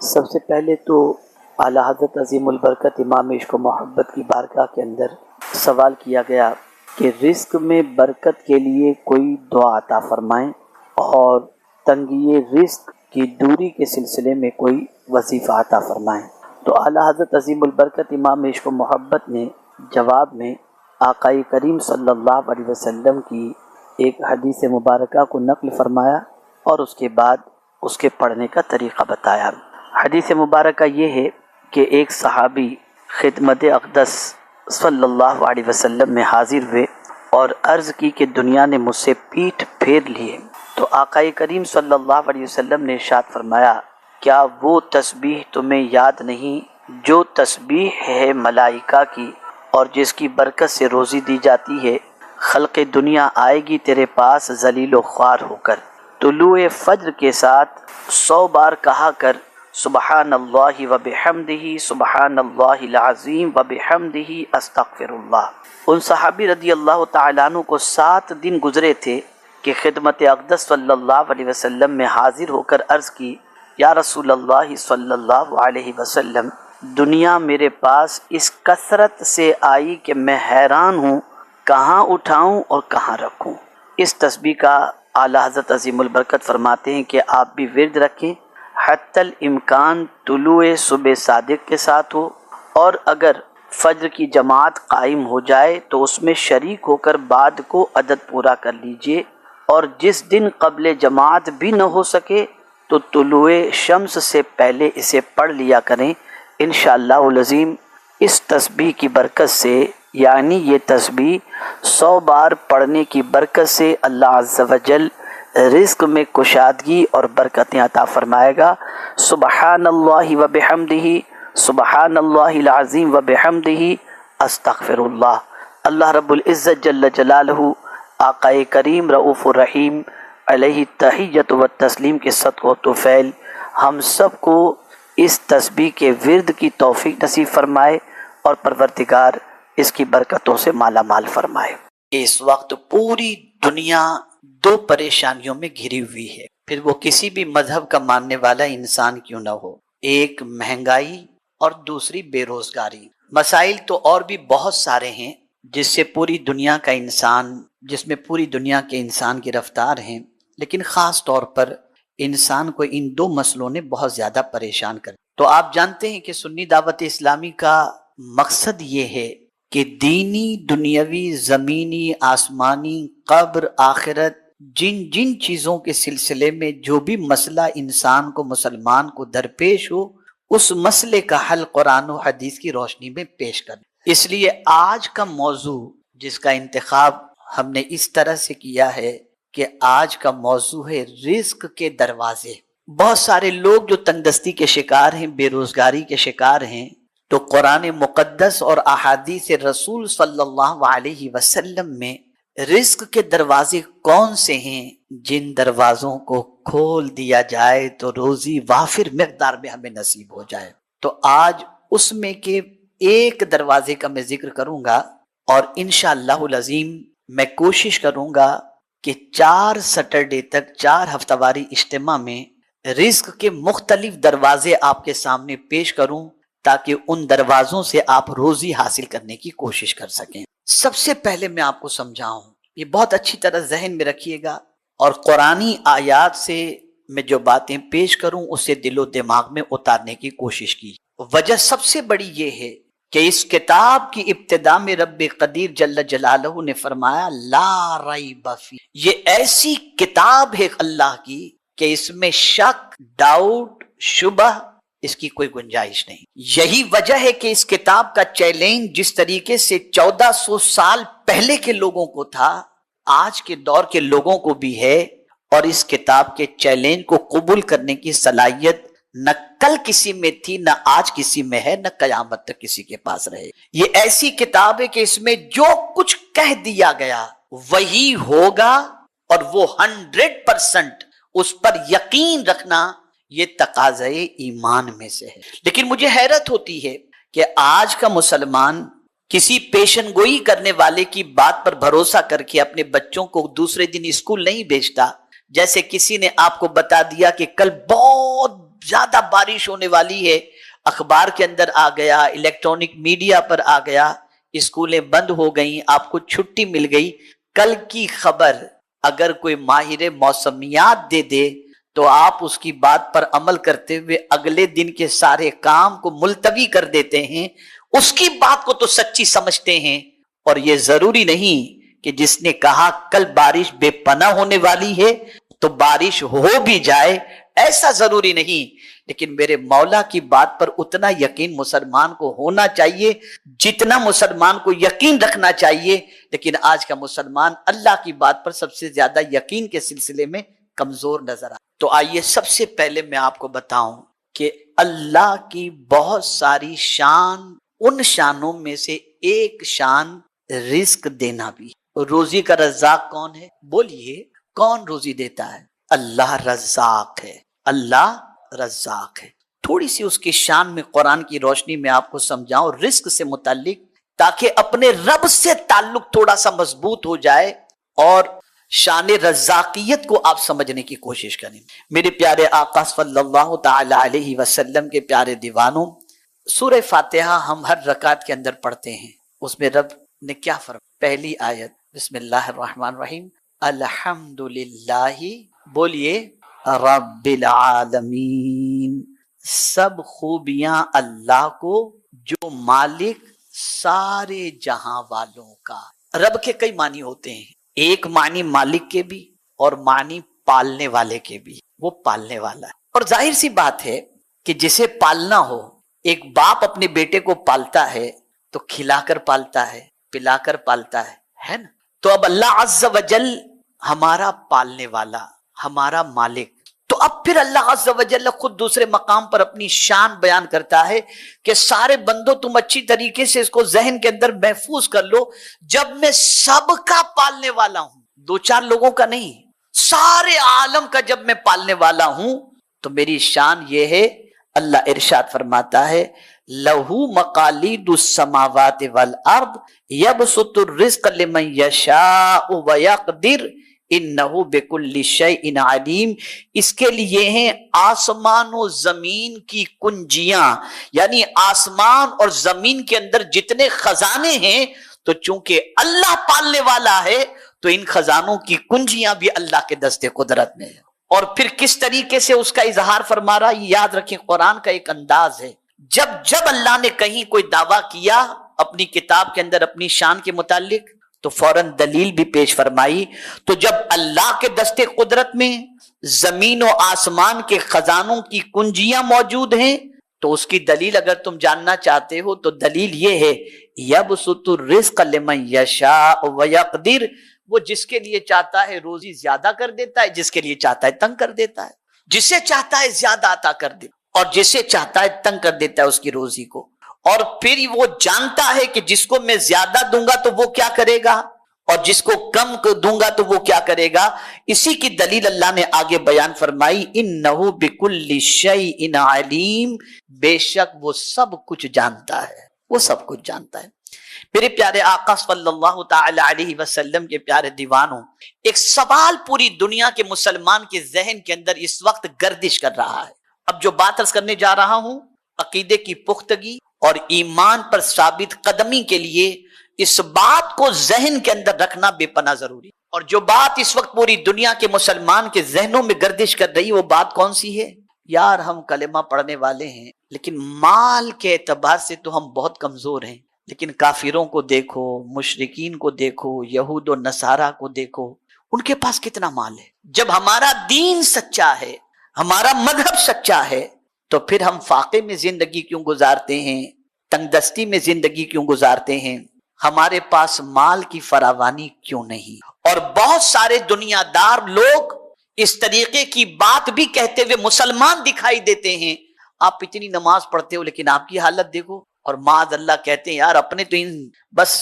سب سے پہلے تو اعلیٰ حضرت عظیم البرکت امام عشق و محبت کی بارگاہ کے اندر سوال کیا گیا کہ رزق میں برکت کے لیے کوئی دعا عطا فرمائیں اور تنگی رزق کی دوری کے سلسلے میں کوئی وظیفہ عطا فرمائیں۔ تو اعلیٰ حضرت عظیم البرکت امام عشق و محبت نے جواب میں آقائے کریم صلی اللہ علیہ وسلم کی ایک حدیث مبارکہ کو نقل فرمایا اور اس کے بعد اس کے پڑھنے کا طریقہ بتایا۔ حدیث مبارکہ یہ ہے کہ ایک صحابی خدمت اقدس صلی اللہ علیہ وسلم میں حاضر ہوئے اور عرض کی کہ دنیا نے مجھ سے پیٹھ پھیر لی ہے۔ تو آقائے کریم صلی اللہ علیہ وسلم نے ارشاد فرمایا، کیا وہ تسبیح تمہیں یاد نہیں جو تسبیح ہے ملائکہ کی اور جس کی برکت سے روزی دی جاتی ہے؟ خلق دنیا آئے گی تیرے پاس ذلیل و خوار ہو کر، طلوع فجر کے ساتھ 100 بار کہا کر سبحان اللہ و بحمدہ سبحان اللہ العظیم و بحمدہ استغفر اللہ۔ ان صحابی رضی اللہ تعالیٰ عنہ کو 7 دن گزرے تھے کہ خدمت اقدس صلی اللہ علیہ وسلم میں حاضر ہو کر عرض کی، یا رسول اللہ صلی اللہ علیہ وسلم، دنیا میرے پاس اس کثرت سے آئی کہ میں حیران ہوں، کہاں اٹھاؤں اور کہاں رکھوں۔ اس تسبیح کا اعلیٰ حضرت عظیم البرکت فرماتے ہیں کہ آپ بھی ورد رکھیں، حتی الامکان طلوع صبح صادق کے ساتھ ہو، اور اگر فجر کی جماعت قائم ہو جائے تو اس میں شریک ہو کر بعد کو عدد پورا کر لیجئے، اور جس دن قبل جماعت بھی نہ ہو سکے تو طلوع شمس سے پہلے اسے پڑھ لیا کریں۔ انشاءاللہ العظیم اس تسبیح کی برکت سے، یعنی یہ تسبیح 100 بار پڑھنے کی برکت سے اللہ عز و جل رزق میں کشادگی اور برکتیں عطا فرمائے گا۔ سبحان اللہ و بحمدہ سبحان اللہ العظیم و بحمدہ استغفر اللہ۔ اللہ رب العزت جل جلالہ آقائے کریم رؤوف الرحیم علیہ تحیت و تسلیم کے صدقہ و توفیل ہم سب کو اس تسبیح کے ورد کی توفیق نصیب فرمائے اور پروردگار اس کی برکتوں سے مالا مال فرمائے۔ اس وقت پوری دنیا 2 پریشانیوں میں گھری ہوئی ہے، پھر وہ کسی بھی مذہب کا ماننے والا انسان کیوں نہ ہو۔ ایک مہنگائی اور دوسری بے روزگاری۔ مسائل تو اور بھی بہت سارے ہیں جس میں پوری دنیا کے انسان گرفتار ہیں، لیکن خاص طور پر انسان کو ان 2 مسئلوں نے بہت زیادہ پریشان کر۔ تو آپ جانتے ہیں کہ سنی دعوت اسلامی کا مقصد یہ ہے کہ دینی، دنیاوی، زمینی، آسمانی، قبر، آخرت، جن چیزوں کے سلسلے میں جو بھی مسئلہ انسان کو، مسلمان کو درپیش ہو، اس مسئلے کا حل قرآن و حدیث کی روشنی میں پیش کرنا۔ اس لیے آج کا موضوع جس کا انتخاب ہم نے اس طرح سے کیا ہے کہ آج کا موضوع ہے رزق کے دروازے۔ بہت سارے لوگ جو تنگدستی کے شکار ہیں، بے روزگاری کے شکار ہیں، تو قرآن مقدس اور احادیث رسول صلی اللہ علیہ وسلم میں رزق کے دروازے کون سے ہیں جن دروازوں کو کھول دیا جائے تو روزی وافر مقدار میں ہمیں نصیب ہو جائے۔ تو آج اس میں کے ایک دروازے کا میں ذکر کروں گا، اور انشاءاللہ العظیم میں کوشش کروں گا کہ 4 سیٹرڈے تک، 4 ہفتہ واری اجتماع میں رزق کے مختلف دروازے آپ کے سامنے پیش کروں تاکہ ان دروازوں سے آپ روزی حاصل کرنے کی کوشش کر سکیں۔ سب سے پہلے میں آپ کو سمجھاؤں، یہ بہت اچھی طرح ذہن میں رکھیے گا، اور قرآنی آیات سے میں جو باتیں پیش کروں اسے دل و دماغ میں اتارنے کی کوشش کی۔ وجہ سب سے بڑی یہ ہے کہ اس کتاب کی ابتدا میں رب قدیر جل جلالہ نے فرمایا لا ریب فی، یہ ایسی کتاب ہے اللہ کی کہ اس میں شک، ڈاؤٹ، شبہ اس کی کوئی گنجائش نہیں۔ یہی وجہ ہے کہ اس کتاب کا چیلنج جس طریقے سے 1400 سال پہلے کے لوگوں کو تھا، آج کے دور کے لوگوں کو بھی ہے، اور اس کتاب کے چیلنج کو قبول کرنے کی صلاحیت نہ کل کسی میں تھی، نہ آج کسی میں ہے، نہ قیامت تک کسی کے پاس رہے۔ یہ ایسی کتاب ہے کہ اس میں جو کچھ کہہ دیا گیا وہی ہوگا، اور وہ 100% اس پر یقین رکھنا یہ تقاضۂ ایمان میں سے ہے۔ لیکن مجھے حیرت ہوتی ہے کہ آج کا مسلمان کسی پیشن گوئی کرنے والے کی بات پر بھروسہ کر کے اپنے بچوں کو دوسرے دن اسکول نہیں بھیجتا۔ جیسے کسی نے آپ کو بتا دیا کہ کل بہت زیادہ بارش ہونے والی ہے، اخبار کے اندر آ گیا، الیکٹرانک میڈیا پر آ گیا، اسکولیں بند ہو گئیں، آپ کو چھٹی مل گئی، کل کی خبر اگر کوئی ماہر موسمیات دے دے تو آپ اس کی بات پر عمل کرتے ہوئے اگلے دن کے سارے کام کو ملتوی کر دیتے ہیں، اس کی بات کو تو سچی سمجھتے ہیں۔ اور یہ ضروری نہیں کہ جس نے کہا کل بارش بے پناہ ہونے والی ہے تو بارش ہو بھی جائے، ایسا ضروری نہیں، لیکن میرے مولا کی بات پر اتنا یقین مسلمان کو ہونا چاہیے جتنا مسلمان کو یقین رکھنا چاہیے۔ لیکن آج کا مسلمان اللہ کی بات پر سب سے زیادہ یقین کے سلسلے میں کمزور نظر آتا۔ تو آئیے سب سے پہلے میں آپ کو بتاؤں کہ اللہ کی بہت ساری شان، ان شانوں میں سے ایک شان رزق دینا بھی۔ روزی کا رزاق کون ہے؟ بولیے، کون روزی دیتا ہے؟ اللہ رزاق ہے، اللہ رزاق ہے۔ تھوڑی سی اس کی شان میں قرآن کی روشنی میں آپ کو سمجھاؤں رزق سے متعلق، تاکہ اپنے رب سے تعلق تھوڑا سا مضبوط ہو جائے اور شان رزاقیت کو آپ سمجھنے کی کوشش کریں۔ میرے پیارے آقا صلی اللہ تعالی علیہ وسلم کے پیارے دیوانوں، سورہ فاتحہ ہم ہر رکعت کے اندر پڑھتے ہیں، اس میں رب نے کیا فرمایا؟ پہلی آیت بسم اللہ الرحمن الرحیم، الحمدللہ، بولیے رب العالمین، سب خوبیاں اللہ کو جو مالک سارے جہاں والوں کا۔ رب کے کئی معنی ہوتے ہیں، ایک معنی مالک کے بھی اور معنی پالنے والے کے بھی، وہ پالنے والا ہے۔ اور ظاہر سی بات ہے کہ جسے پالنا ہو، ایک باپ اپنے بیٹے کو پالتا ہے تو کھلا کر پالتا ہے، پلا کر پالتا ہے نا؟ تو اب اللہ عز و جل ہمارا پالنے والا، ہمارا مالک، تو اب پھر اللہ عز و جل خود دوسرے مقام پر اپنی شان بیان کرتا ہے کہ سارے بندوں تم اچھی طریقے سے اس کو ذہن کے اندر محفوظ کر لو، جب میں سب کا پالنے والا ہوں، دو چار لوگوں کا نہیں، سارے عالم کا جب میں پالنے والا ہوں تو میری شان یہ ہے۔ اللہ ارشاد فرماتا ہے لہو مقالید السماوات والارض یبسط الرزق لمن یشاء ویقدر انہ بکل شیء علیم، اس کے لیے ہیں آسمان و زمین کی کنجیاں، یعنی آسمان اور زمین کے اندر جتنے خزانے ہیں، تو چونکہ اللہ پالنے والا ہے تو ان خزانوں کی کنجیاں بھی اللہ کے دست قدرت میں ہے۔ اور پھر کس طریقے سے اس کا اظہار فرما رہا، یہ یاد رکھیں قرآن کا ایک انداز ہے، جب اللہ نے کہیں کوئی دعویٰ کیا اپنی کتاب کے اندر اپنی شان کے متعلق تو فوراً دلیل بھی پیش فرمائی۔ تو جب اللہ کے دست قدرت میں زمین و آسمان کے خزانوں کی کنجیاں موجود ہیں تو اس کی دلیل اگر تم جاننا چاہتے ہو تو دلیل یہ ہے یبسط الرزق لمن یشاء ویقدر، وہ جس کے لیے چاہتا ہے روزی زیادہ کر دیتا ہے، جس کے لیے چاہتا ہے تنگ کر دیتا ہے، جسے چاہتا ہے زیادہ عطا کر دے اور جسے چاہتا ہے تنگ کر دیتا ہے اس کی روزی کو۔ اور پھر وہ جانتا ہے کہ جس کو میں زیادہ دوں گا تو وہ کیا کرے گا اور جس کو کم دوں گا تو وہ کیا کرے گا۔ اسی کی دلیل اللہ نے آگے بیان فرمائی انہ بکل شیء علیم، بے شک وہ سب کچھ جانتا ہے، وہ سب کچھ جانتا ہے۔ میرے پیارے آقا صلی اللہ تعالی علیہ وسلم کے پیارے دیوانوں، ایک سوال پوری دنیا کے مسلمان کے ذہن کے اندر اس وقت گردش کر رہا ہے۔ اب جو بات عرض کرنے جا رہا ہوں، عقیدے کی پختگی اور ایمان پر ثابت قدمی کے لیے اس بات کو ذہن کے اندر رکھنا بے پناہ ضروری۔ اور جو بات اس وقت پوری دنیا کے مسلمان کے ذہنوں میں گردش کر رہی، وہ بات کون سی ہے؟ یار ہم کلمہ پڑھنے والے ہیں لیکن مال کے اعتبار سے تو ہم بہت کمزور ہیں، لیکن کافروں کو دیکھو، مشرکین کو دیکھو، یہود و نصارہ کو دیکھو، ان کے پاس کتنا مال ہے۔ جب ہمارا دین سچا ہے، ہمارا مذہب سچا ہے، تو پھر ہم فاقے میں زندگی کیوں گزارتے ہیں، تنگ دستی میں زندگی کیوں گزارتے ہیں، ہمارے پاس مال کی فراوانی کیوں نہیں؟ اور بہت سارے دنیا دار لوگ اس طریقے کی بات بھی کہتے ہوئے مسلمان دکھائی دیتے ہیں، آپ اتنی نماز پڑھتے ہو لیکن آپ کی حالت دیکھو، اور معاذ اللہ کہتے ہیں یار اپنے تو بس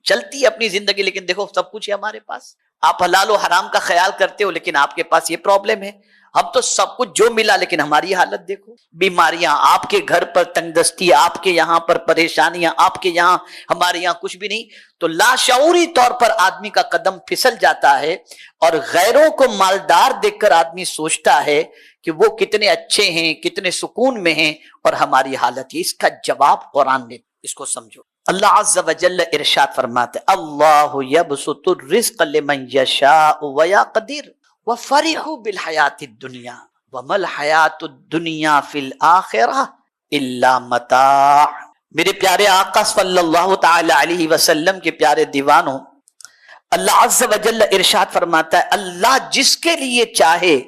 چلتی ہے اپنی زندگی لیکن دیکھو سب کچھ ہے ہمارے پاس، آپ حلال و حرام کا خیال کرتے ہو لیکن آپ کے پاس یہ پرابلم ہے، ہم تو سب کچھ جو ملا لیکن ہماری حالت دیکھو، بیماریاں آپ کے گھر پر، تنگ دستی آپ کے یہاں پر، پریشانیاں آپ کے یہاں، ہمارے یہاں کچھ بھی نہیں۔ تو لاشعوری طور پر آدمی کا قدم پھسل جاتا ہے، اور غیروں کو مالدار دیکھ کر آدمی سوچتا ہے کہ وہ کتنے اچھے ہیں، کتنے سکون میں ہیں، اور ہماری حالت یہ۔ اس کا جواب قرآن نے، اس کو سمجھو۔ اللہ عز و جل ارشاد فرماتے اللہ یبسط الرزق لمن یشاء ویقدر وفرحوا بالحیات الدنیا وما الحیات الدنیا فی الآخرہ الا متاع۔ میرے پیارے آقا صلی اللہ تعالی علیہ وسلم کے پیارے دیوانوں، اللہ عز و جل ارشاد فرماتا ہے اللہ جس کے لیے چاہے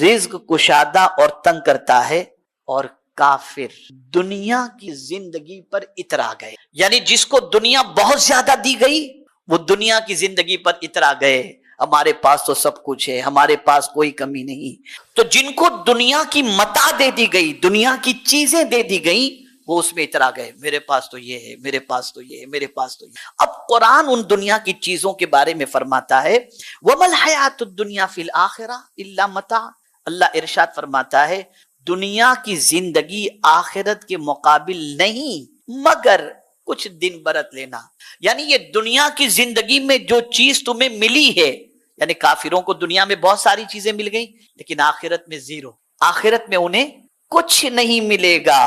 رزق کشادہ اور تنگ کرتا ہے، اور کافر دنیا کی زندگی پر اترا گئے، یعنی جس کو دنیا بہت زیادہ دی گئی وہ دنیا کی زندگی پر اترا گئے، ہمارے پاس تو سب کچھ ہے، ہمارے پاس کوئی کمی نہیں۔ تو جن کو دنیا کی متاع دے دی گئی، دنیا کی چیزیں دے دی گئی، وہ اس میں اترا گئے، میرے پاس تو یہ ہے، میرے پاس تو یہ ہے، میرے پاس تو یہ۔ اب قرآن ان دنیا کی چیزوں کے بارے میں فرماتا ہے وَمَا الْحَيَاةُ الدُّنْيَا فِي الْآخِرَةِ إِلَّا مَتَاعٌ۔ اللہ ارشاد فرماتا ہے دنیا کی زندگی آخرت کے مقابل نہیں مگر کچھ دن برت لینا، یعنی یہ دنیا کی زندگی میں جو چیز تمہیں ملی ہے، یعنی کافروں کو دنیا میں بہت ساری چیزیں مل گئی لیکن آخرت میں زیرو، آخرت میں انہیں کچھ نہیں ملے گا۔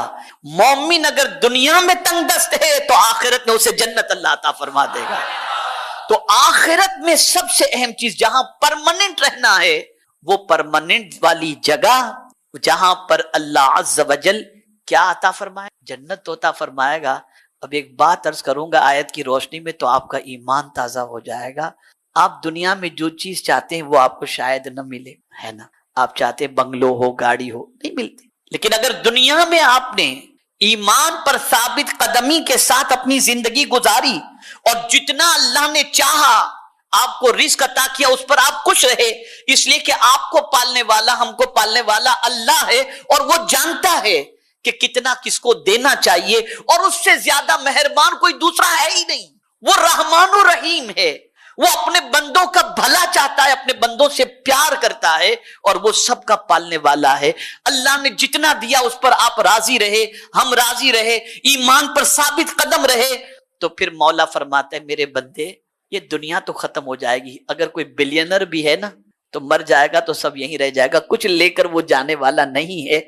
مومن اگر دنیا میں تنگ دست ہے تو آخرت میں اسے جنت اللہ عطا فرما دے گا۔ تو آخرت میں سب سے اہم چیز جہاں پرماننٹ رہنا ہے، وہ پرماننٹ والی جگہ جہاں پر اللہ عز و جل کیا عطا فرمائے، جنت عطا فرمائے گا۔ اب ایک بات عرض کروں گا آیت کی روشنی میں تو آپ کا ایمان تازہ ہو جائے گا۔ آپ دنیا میں جو چیز چاہتے ہیں وہ آپ کو شاید نہ ملے، ہے نا؟ آپ چاہتے ہیں بنگلو ہو، گاڑی ہو، نہیں ملتی، لیکن اگر دنیا میں آپ نے ایمان پر ثابت قدمی کے ساتھ اپنی زندگی گزاری اور جتنا اللہ نے چاہا آپ کو رزق عطا کیا اس پر آپ خوش رہے، اس لیے کہ آپ کو پالنے والا، ہم کو پالنے والا اللہ ہے، اور وہ جانتا ہے کہ کتنا کس کو دینا چاہیے، اور اس سے زیادہ مہربان کوئی دوسرا ہے ہی نہیں۔ وہ رحمان و رحیم ہے، وہ اپنے بندوں کا بھلا چاہتا ہے، اپنے بندوں سے پیار کرتا ہے، اور وہ سب کا پالنے والا ہے۔ اللہ نے جتنا دیا اس پر آپ راضی رہے، ہم راضی رہے، ایمان پر ثابت قدم رہے، تو پھر مولا فرماتا ہے میرے بندے یہ دنیا تو ختم ہو جائے گی، اگر کوئی بلینر بھی ہے نا تو مر جائے گا تو سب یہیں رہ جائے گا، کچھ لے کر وہ جانے والا نہیں ہے،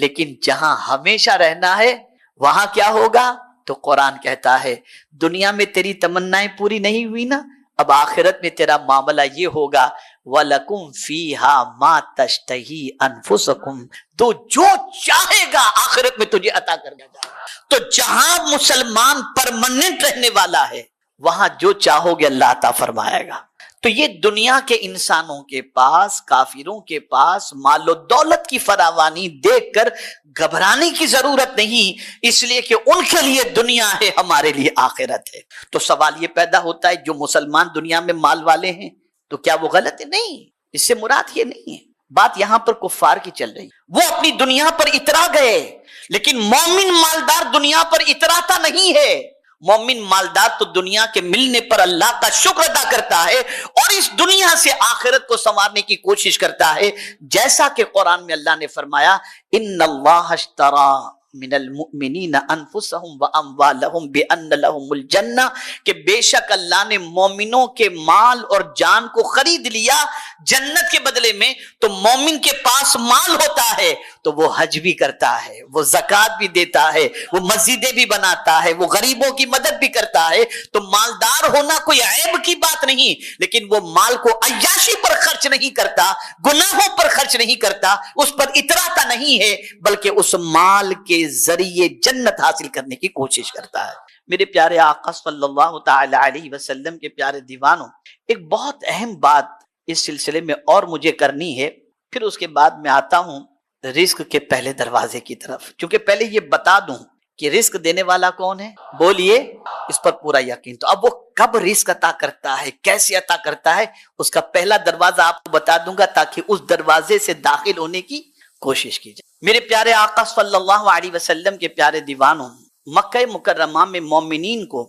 لیکن جہاں ہمیشہ رہنا ہے وہاں کیا ہوگا؟ تو قرآن کہتا ہے دنیا میں تیری تمنائیں پوری نہیں ہوئی نا، اب آخرت میں تیرا معاملہ یہ ہوگا وَلَكُمْ فِيهَا مَا تَشْتَهِي أَنفُسُكُمْ، تو جو چاہے گا آخرت میں تجھے عطا کر دیا جائے گا۔ تو جہاں مسلمان پرماننٹ رہنے والا ہے وہاں جو چاہو گے اللہ عطا فرمائے گا۔ تو یہ دنیا کے انسانوں کے پاس، کافروں کے پاس مال و دولت کی فراوانی دیکھ کر گھبرانے کی ضرورت نہیں، اس لیے کہ ان کے لیے دنیا ہے، ہمارے لیے آخرت ہے۔ تو سوال یہ پیدا ہوتا ہے جو مسلمان دنیا میں مال والے ہیں تو کیا وہ غلط ہے؟ نہیں، اس سے مراد یہ نہیں ہے، بات یہاں پر کفار کی چل رہی، وہ اپنی دنیا پر اترا گئے، لیکن مومن مالدار دنیا پر اتراتا نہیں ہے۔ مومن مالدار تو دنیا کے ملنے پر اللہ کا شکر ادا کرتا ہے اور اس دنیا سے آخرت کو سنوارنے کی کوشش کرتا ہے، جیسا کہ قرآن میں اللہ نے فرمایا ان اللہ اشترى من المؤمنین انفسهم واموالهم بان لهم الجنہ، کہ بے شک اللہ نے مومنوں کے مال اور جان کو خرید لیا جنت کے بدلے میں۔ تو مومن کے پاس مال ہوتا ہے تو وہ حج بھی کرتا ہے، وہ زکوٰۃ بھی دیتا ہے، وہ مسجدیں بھی بناتا ہے، وہ غریبوں کی مدد بھی کرتا ہے۔ تو مالدار ہونا کوئی عیب کی بات نہیں، لیکن وہ مال کو عیاشی پر خرچ نہیں کرتا، گناہوں پر خرچ نہیں کرتا، اس پر اتراتا نہیں ہے، بلکہ اس مال کے ذریعے جنت حاصل کرنے کی کوشش کرتا ہے۔ میرے پیارے آقا صلی اللہ تعالی علیہ وسلم کے پیارے دیوانوں، ایک بہت اہم بات اس سلسلے میں اور مجھے کرنی ہے، پھر اس کے بعد میں آتا ہوں رزق کے پہلے دروازے کی طرف، چونکہ پہلے یہ بتا دوں کہ رزق دینے والا کون ہے، بولیے، اس پر پورا یقین۔ تو اب وہ کب رزق عطا کرتا ہے، کیسے عطا کرتا ہے، اس کا پہلا دروازہ آپ کو بتا دوں گا تاکہ اس دروازے سے داخل ہونے کی کوشش کی جائے۔ میرے پیارے آقا صلی اللہ علیہ وسلم کے پیارے دیوانوں، مکہ مکرمہ میں مومنین کو